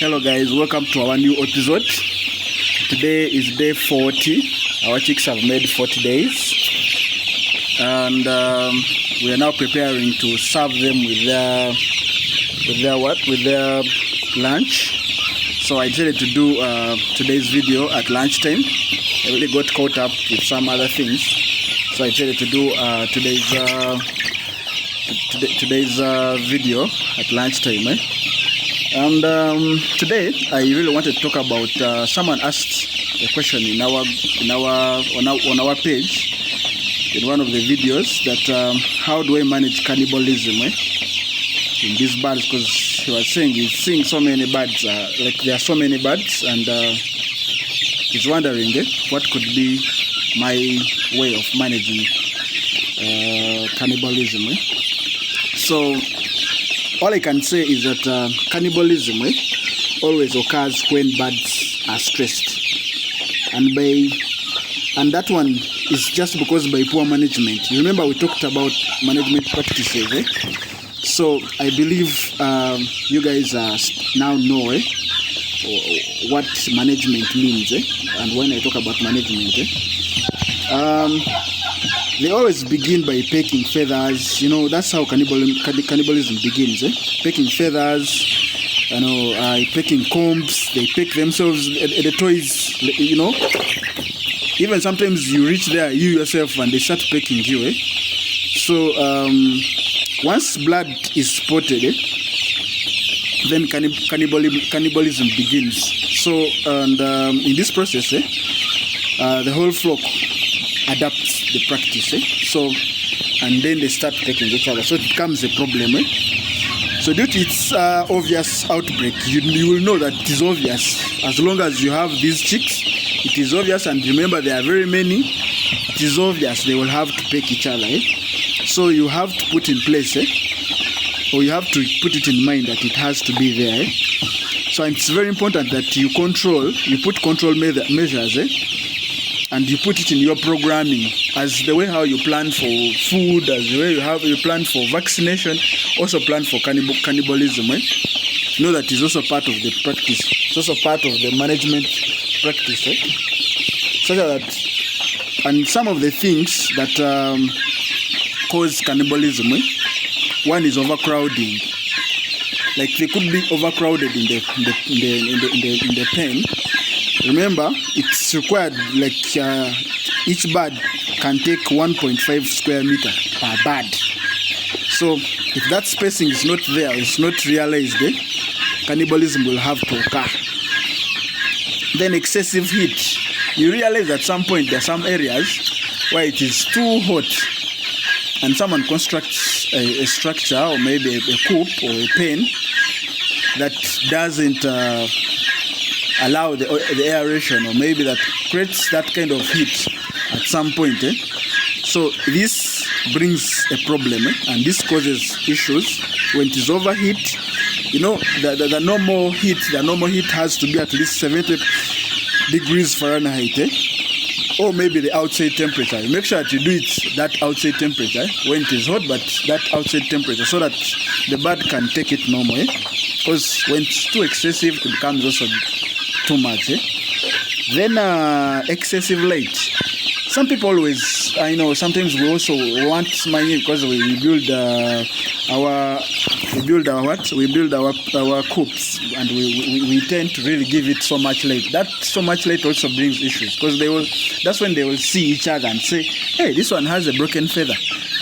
Hello guys, welcome to our new episode. Today is day 40. Our chicks have made 40 days, and we are now preparing to serve them with their lunch. So I decided to do today's video at lunchtime. I really got caught up with some other things, so I decided to do today's video at lunchtime. And today I really wanted to talk about someone asked a question on our page in one of the videos that how do I manage cannibalism in these birds, because he was saying he's seeing so many birds, like there are so many birds, and he's wondering what could be my way of managing cannibalism. So all I can say is that cannibalism always occurs when birds are stressed, and that one is just because by poor management. You remember we talked about management practices, So I believe you guys now know what management means, and when I talk about management, they always begin by pecking feathers. That's how cannibalism begins. Pecking feathers, pecking combs. They peck themselves, the toys. Even sometimes you reach there, you yourself, and they start pecking you. So once blood is spotted, then cannibalism begins. So and in this process, the whole flock adapts the practice, and then they start taking each other, so it becomes a problem. So due to its obvious outbreak, you will know that it is obvious. As long as you have these chicks, it is obvious, and remember there are very many, it is obvious they will have to peck each other. So you have to put in place, or you have to put it in mind that it has to be there. So it's very important that you put control measures, and you put it in your programming, as the way how you plan for food, as the way you plan for vaccination, also plan for cannibalism. Know that is also part of the practice. It's also part of the management practice. Such that, and some of the things that cause cannibalism, one is overcrowding. Like they could be overcrowded in the pen. Remember, it's required, like each bird can take 1.5 square meter per bird. So if that spacing is not there, it's not realized, cannibalism will have to occur. Then excessive heat. You realize at some point there are some areas where it is too hot, and someone constructs a structure, or maybe a coop or a pen that doesn't allow the aeration, or maybe that creates that kind of heat at some point. So this brings a problem, and this causes issues when it is overheat. The normal heat has to be at least 70 degrees Fahrenheit, or maybe the outside temperature. You make sure that you do it that outside temperature when it is hot, but that outside temperature, so that the bird can take it normal. Because when it's too excessive, it becomes also too much. Then excessive light. Some people always, sometimes we also want money because we build our coops, and we tend to really give it so much light. That so much light also brings issues, because that's when they will see each other and say, hey, this one has a broken feather,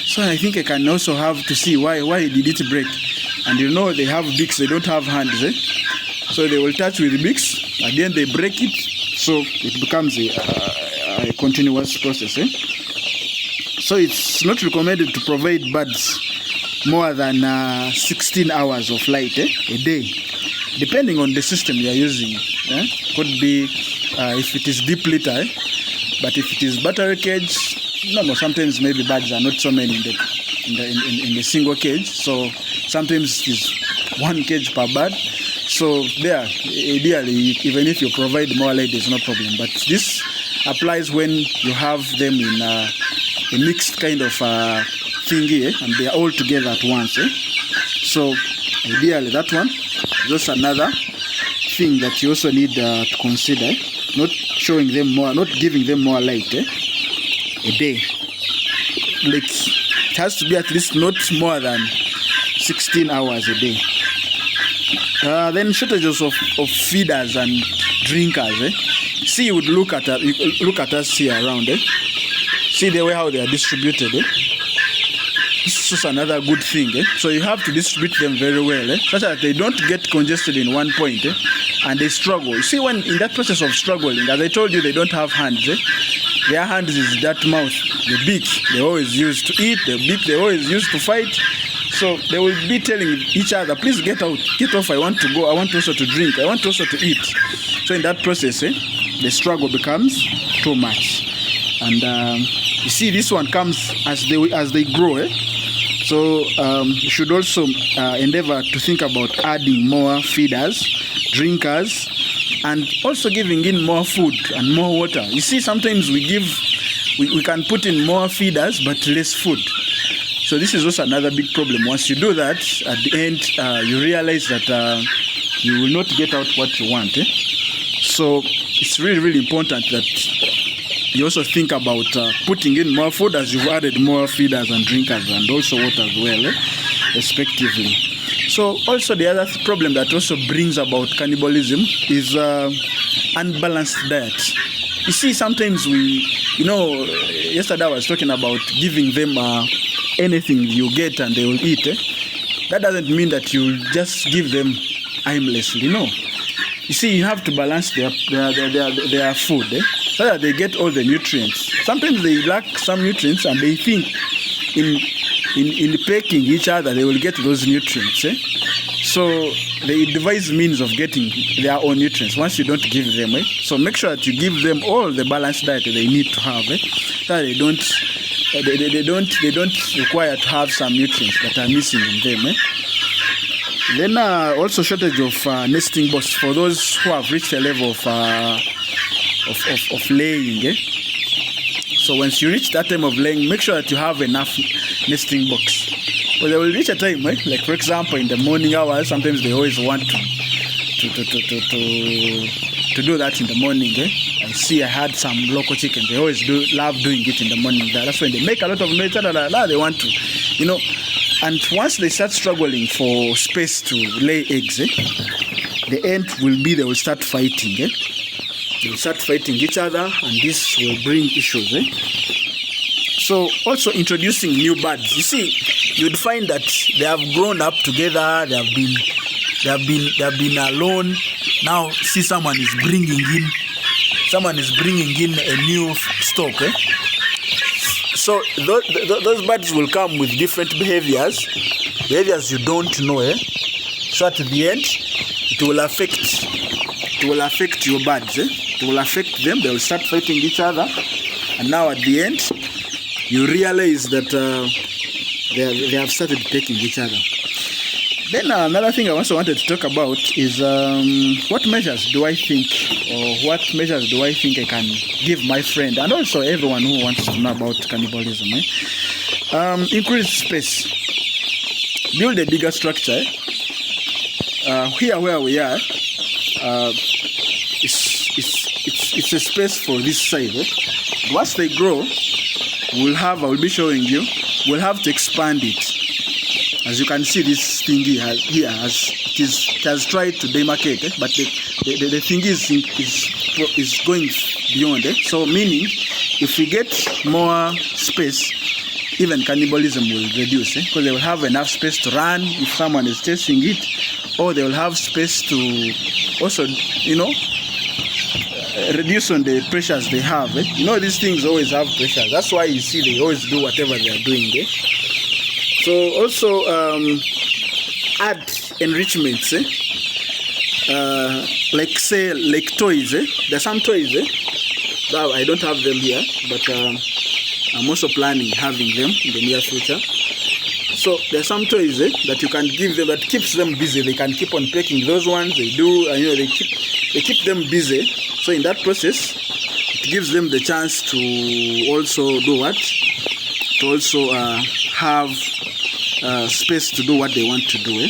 so I think I can also have to see why did it break. And they have beaks, they don't have hands, so they will touch with the beaks, at the end they break it, so it becomes a continuous process. So it's not recommended to provide birds more than 16 hours of light a day, depending on the system you are using. Could be if it is deep litter, but if it is battery cage, no, sometimes maybe birds are not so many in the single cage, so sometimes it is 1 cage per bird. So there, ideally, even if you provide more light, there's no problem. But this applies when you have them in a mixed kind of thingy, and they are all together at once. So ideally, that one is just another thing that you also need to consider, not showing them more, not giving them more light a day. Like, it has to be at least not more than 16 hours a day. Then shortages of feeders and drinkers. See, you would look at us here around. See the way how they are distributed. This is another good thing. So you have to distribute them very well, such that they don't get congested in one point, and they struggle. You see, when in that process of struggling, as I told you, they don't have hands. Their hands is that mouth, the beak they always use to eat, the beak they always use to fight. So they will be telling each other, please get out, get off, I want to go, I want also to drink, I want also to eat. So in that process, the struggle becomes too much. And you see, this one comes as they grow. So you should also endeavor to think about adding more feeders, drinkers, and also giving in more food and more water. You see, sometimes we can put in more feeders but less food. So this is also another big problem. Once you do that, at the end, you realize that you will not get out what you want. So it's really, really important that you also think about putting in more food as you've added more feeders and drinkers and also water as well, respectively. So also the other problem that also brings about cannibalism is unbalanced diet. You see, sometimes yesterday I was talking about giving them anything you get and they will eat. That doesn't mean that you just give them aimlessly. No. You see, you have to balance their food so that they get all the nutrients. Sometimes they lack some nutrients and they think in pecking each other they will get those nutrients. So they devise means of getting their own nutrients once you don't give them. So make sure that you give them all the balanced diet they need to have, so that they don't require to have some nutrients that are missing in them. Then also shortage of nesting box for those who have reached a level of laying. So once you reach that time of laying, make sure that you have enough nesting box. Well, they will reach a time, like for example, in the morning hours, sometimes they always want to do that in the morning. I see I had some local chicken. They always love doing it in the morning. That's when they make a lot of noise. They want to, And once they start struggling for space to lay eggs, the end will be they will start fighting. They will start fighting each other, and this will bring issues. So also introducing new birds. You see, you'd find that they have grown up together. They have been alone. Now see someone is bringing in a new stock. So those birds will come with different behaviors you don't know. So at the end, it will affect your birds. It will affect them. They will start fighting each other, and now at the end, you realize that they have started taking each other. Then another thing I also wanted to talk about is what measures do I think I can give my friend and also everyone who wants to know about cannibalism. Increase space. Build a bigger structure. Here where we are, it's a space for this size. Once they grow, I'll be showing you, we'll have to expand it. As you can see, this thingy it has tried to demarcate, but the thing is going beyond. So meaning, if we get more space, even cannibalism will reduce, because they will have enough space to run if someone is chasing it, or they will have space to also, reduce on the pressures they have. These things always have pressures. That's why you see they always do whatever they are doing. So also add enrichments, like toys. There's some toys. I don't have them here, but I'm also planning having them in the near future. So there's some toys that you can give them that keeps them busy. They can keep on picking those ones. They do, they keep them busy. So in that process, it gives them the chance to also do what? To also have space to do what they want to do.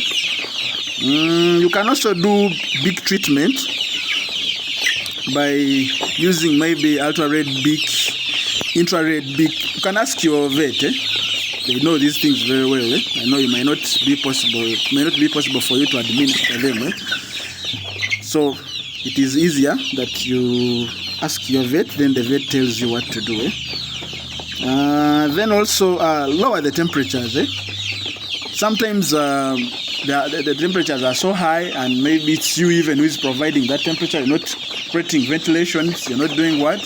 You can also do big treatment by using maybe ultra-red beak, infrared beak. You can ask your vet. They know these things very well. I know it may not be possible for you to administer them. So it is easier that you ask your vet, then the vet tells you what to do. Then also lower the temperatures. Sometimes the temperatures are so high, and maybe it's you even who is providing that temperature. You're not creating ventilation, you're not doing what.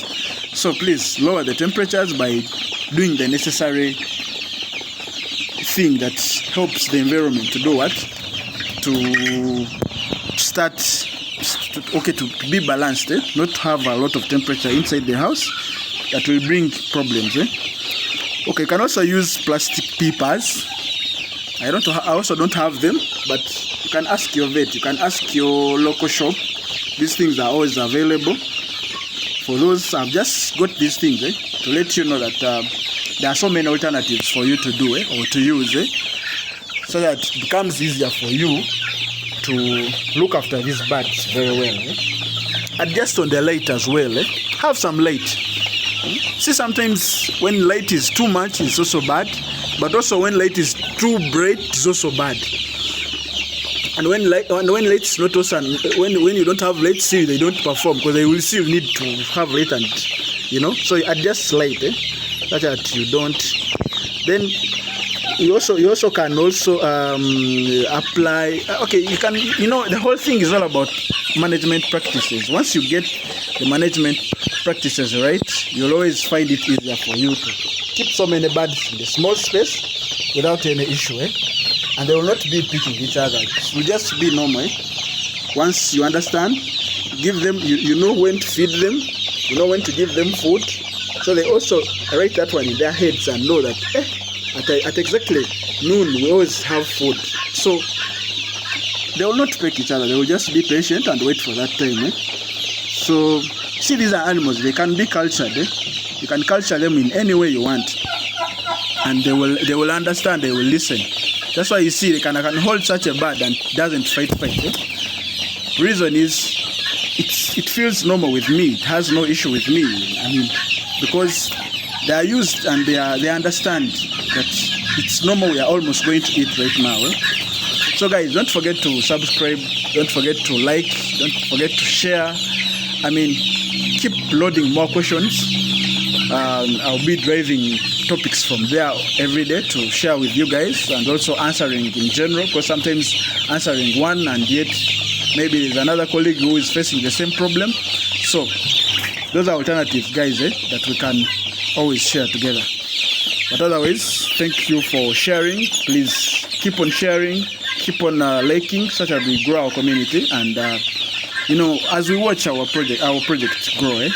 So please lower the temperatures by doing the necessary thing that helps the environment to do what? To start, to be balanced, not have a lot of temperature inside the house. That will bring problems. Okay, you can also use plastic peepers. I also don't have them, but you can ask your vet. You can ask your local shop. These things are always available. For those, I've just got these things to let you know that there are so many alternatives for you to do or to use so that it becomes easier for you to look after these birds very well. Adjust on the light as well. Have some light. See, sometimes when light is too much, it's also bad. But also when light is too bright, it's also bad. And when light is not also, when you don't have light, see, they don't perform, because they will still need to have light, and so you adjust light, such that you don't. Then you also can also apply. Okay, you can. The whole thing is all about management practices. Once you get the management practices right, you'll always find it easier for you to keep so many birds in the small space without any issue, and they will not be picking each other. It will just be normal. Once you understand, give them, you know when to feed them, you know when to give them food. So they also write that one in their heads and know that at exactly noon we always have food. So they will not pick each other. They will just be patient and wait for that time. So see, these are animals. They can be cultured. You can culture them in any way you want, and they will understand. They will listen. That's why you see they can hold such a bird and doesn't fight. Reason is it feels normal with me. It has no issue with me. I mean, because they are used and they understand that it's normal. We are almost going to eat right now. So guys, don't forget to subscribe. Don't forget to like. Don't forget to share. I mean, keep loading more questions. I'll be driving topics from there every day to share with you guys, and also answering in general, because sometimes answering one and yet maybe there's another colleague who is facing the same problem. So those are alternatives, guys, that we can always share together. But otherwise, thank you for sharing. Please keep on sharing, keep on liking, such that we grow our community, and as we watch our project grow.